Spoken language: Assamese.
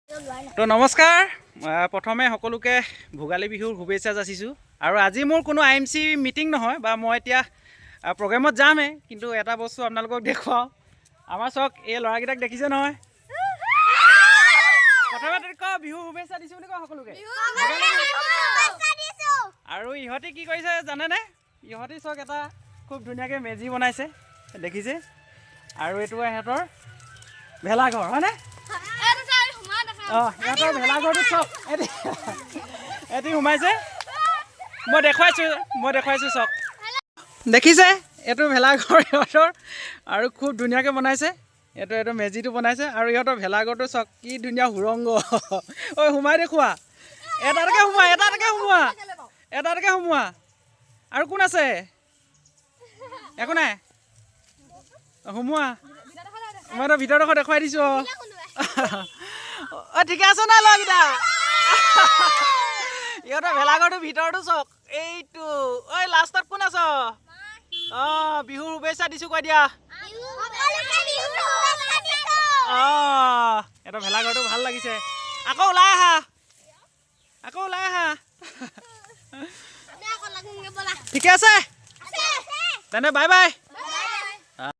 তো নমস্কাৰ প্ৰথমে সকলোকে ভোগালী বিহুৰ শুভেচ্ছা যাচিছোঁ আৰু আজি মোৰ কোনো IMC মিটিং নহয় বা মই এতিয়া প্ৰগ্ৰেমত যামে কিন্তু এটা বস্তু আপোনালোকক দেখুৱাও আমাৰ চক এই ল'ৰাকেইটাক দেখিছে নহয় প্ৰথমে বিহু শুভেচ্ছা দিছোঁ বুলি কওঁ সকলোকে আৰু ইহঁতে কি কৰিছে জানেনে ইহঁতে চক এটা খুব ধুনীয়াকৈ মেজি বনাইছে দেখিছে আৰু এইটো ইহঁতৰ ভেলাঘৰ হয়নে ইহঁতৰ ভেলাঘৰটো চক এটি সোমাইছে মই দেখুৱাইছোঁ চক দেখিছে এইটো ভেলাঘৰ ইহঁতৰ আৰু খুব ধুনীয়াকৈ বনাইছে এইটো মেজিটো বনাইছে আৰু ইহঁতৰ ভেলাঘৰটো চক কি ধুনীয়া সুৰংগ ঐ সোমাই দেখুওৱা এটালৈকে সোমোৱা আৰু কোন আছে একো নাই সোমোৱা মই ভিতৰডোখৰ দেখুৱাই দিছোঁ ঠিকে আছে নাই ল'ৰাকেইটা ইহঁতৰ ভেলাঘৰটো ভিতৰতো চক এইটো ঐ লাষ্টত কোন আছ বিহুৰ শুভেচ্ছা দিছোঁ কৈ দিয়া এটা ভেলাঘৰটো ভাল লাগিছে আকৌ ওলাই আহা ঠিকে আছে তেনে বাই বাই